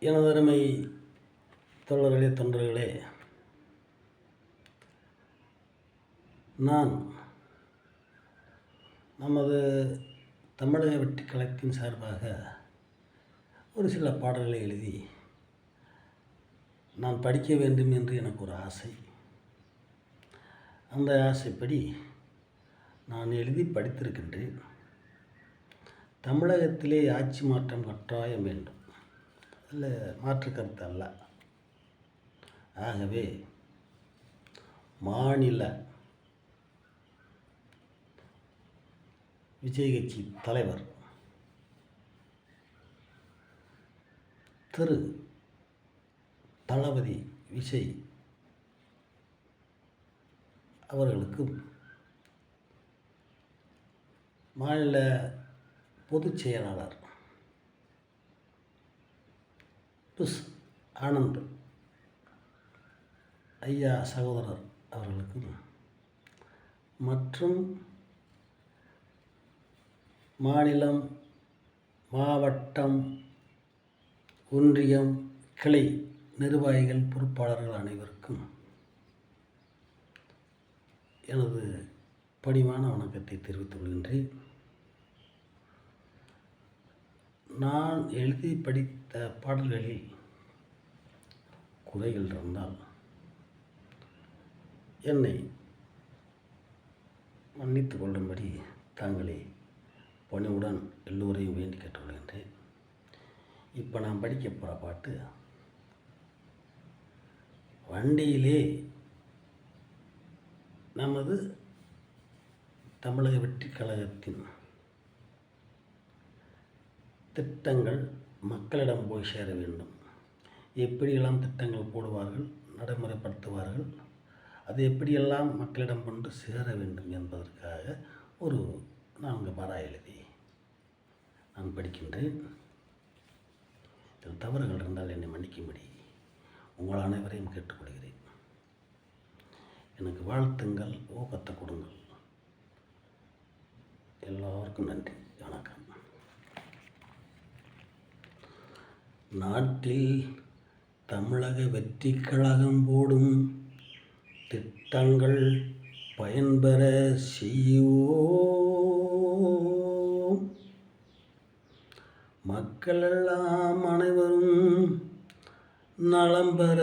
எனதருமை தோழர்களே, தொண்டர்களே, நான் நமது தமிழக வெற்றிக் கழகத்தின் சார்பாக ஒரு சில பாடல்களை எழுதி நான் படிக்க வேண்டும் என்று எனக்கு ஒரு ஆசை. அந்த ஆசைப்படி நான் எழுதி படித்திருக்கின்றேன். தமிழகத்திலே ஆட்சி மாற்றம் கட்டாயம் வேண்டும், அதில் மாற்று கருத்து அல்ல. ஆகவே மாநில விஜய் கட்சி தலைவர் திரு தளபதி விஜய் அவர்களுக்கும் மாநில பொதுச் செயலாளர் புஷ் ஆனந்த் ஐயா சகோதரர் அவர்களுக்கும் மற்றும் மாநிலம், மாவட்டம், ஒன்றியம், கிளை நிர்வாகிகள், பொறுப்பாளர்கள் அனைவருக்கும் எனது பணிவான வணக்கத்தை தெரிவித்துக் கொள்கின்றேன். நான் எழுதி படித்த பாடல்களில் குறைகள் இருந்தால் என்னை மன்னித்துக் கொள்ளும்படி தாங்களே பணிவுடன் எல்லோரையும் வேண்டி கேட்டுக்கொள்கின்றேன். இப்போ நான் படிக்க போகிற பாட்டு, வண்டியிலே நமது தமிழக வெற்றிக் கழகத்தின் திட்டங்கள் மக்களிடம் போய் சேர வேண்டும். எப்படியெல்லாம் திட்டங்கள் போடுவார்கள், நடைமுறைப்படுத்துவார்கள், அது எப்படியெல்லாம் மக்களிடம் கொண்டு சேர வேண்டும் என்பதற்காக ஒரு 4 பாரா எழுதி நான் படிக்கின்றேன். இதில் தவறுகள் இருந்தால் என்னை மன்னிக்கும்படி உங்கள் அனைவரையும் கேட்டுக்கொள்கிறேன். எனக்கு வாழ்த்துங்கள், ஊக்கத்தை கொடுங்கள். எல்லோருக்கும் நன்றி, வணக்கம். நாட்டில் தமிழக வெற்றிக் கழகம் போடும் திட்டங்கள் பயன்பெற செய்வோம். மக்களெல்லாம் அனைவரும் நலம் பெற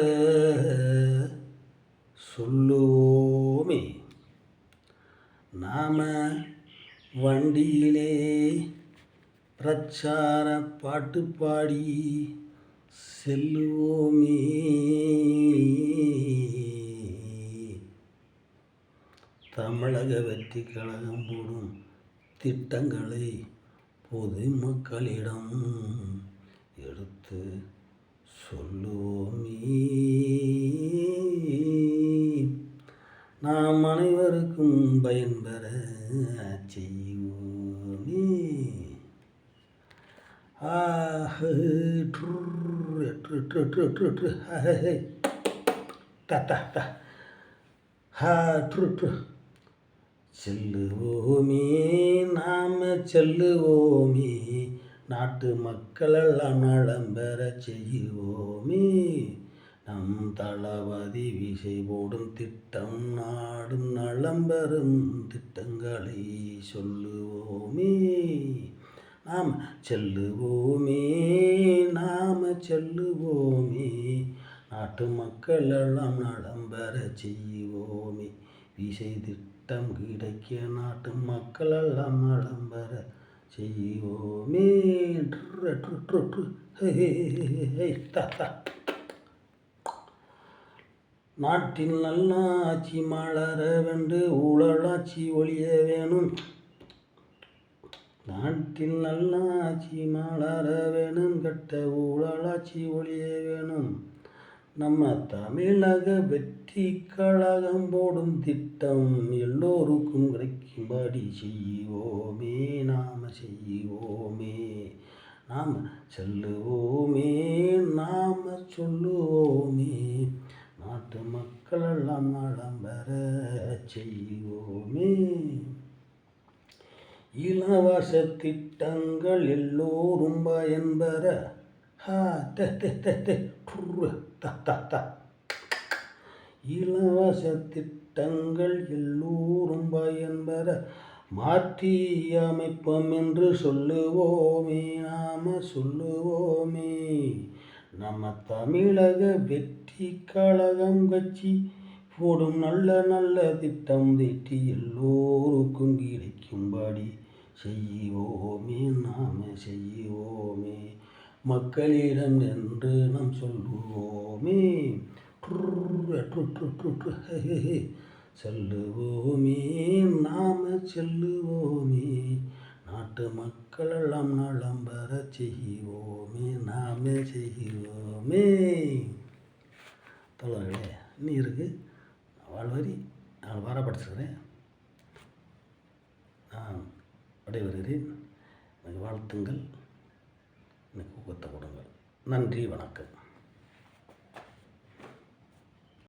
சொல்லுவோமே. நாம வண்டியிலே பிரச்சார பாட்டு பாடி செல்லுவோமே. தமிழக வெற்றிக் கழகம் போடும் திட்டங்களை பொதுமக்களிடம் எடுத்து சொல்லுவோமே. நாம் அனைவருக்கும் பயன்பெற செய்வோமே. செல்லுவோமே, நாம செல்லுவோமே, நாட்டு மக்களெல்லாம் நலம் பெற செய்வோமே. நம் தளபதி விஜய் போடும் திட்டம் நாடும் நலம் பெறும் திட்டங்களை சொல்லுவோமே. நாம் செல்லுவோமே, நாம செல்லுவோமே, நாட்டு மக்களெல்லாம் நலம் பெற செய்வோமே. விஜய் திட்டம் கிடைக்க நாட்டு மக்களெல்லாம் நலம் பெற செய்வோமே. நாட்டில் நல்லாட்சி மலர வென்று ஊழலாட்சி ஒழிய வேணும். நாட்டில் நல்லாட்சி மலர வேணும், கட்ட ஊழலாட்சி ஒழிய வேணும். நம்ம தமிழக வெற்றிக் கழகம் போடும் திட்டம் எல்லோருக்கும் கிடைக்கும்படி செய்வோமே. நாம செய்வோமே, நாம் செல்லுவோமே, நாம சொல்லுவோமே, நாட்டு மக்களெல்லாம் நலம் பெற செய்வோமே. இலவச திட்டங்கள் எல்லோரும் பயன்பெற ஹா தே தே தே தே ட்ரு த த த. இலவச திட்டங்கள் எல்லோரும் பயன்பெற மாற்றி அமைப்போம் என்று சொல்லுவோமே, நாம சொல்லுவோமே. நம்ம தமிழக வெற்றி கழகம் கட்சி போடும் நல்ல நல்ல திட்டம் தீட்டி எல்லோருக்கும் கிடைக்கும்படி செய்வோமே, நாம செய்வோமே. மக்களிடம் என்று நாம் சொல்லுவோமே, செல்லுவோமே, நாம செல்லுவோமே. நாட்டு மக்களெல்லாம் நலம் பெற செய்வோமே, நாம செய்வோமே. தோழர்களே, இன்னும் இருக்குது வாழ்வரி. நான் வார படிச்சிருக்கிறேன். நான் விடைபெறுகிறேன். எனக்கு வாழ்த்துங்கள், எனக்கு ஊக்கத்தை கொடுங்கள். நன்றி, வணக்கம்.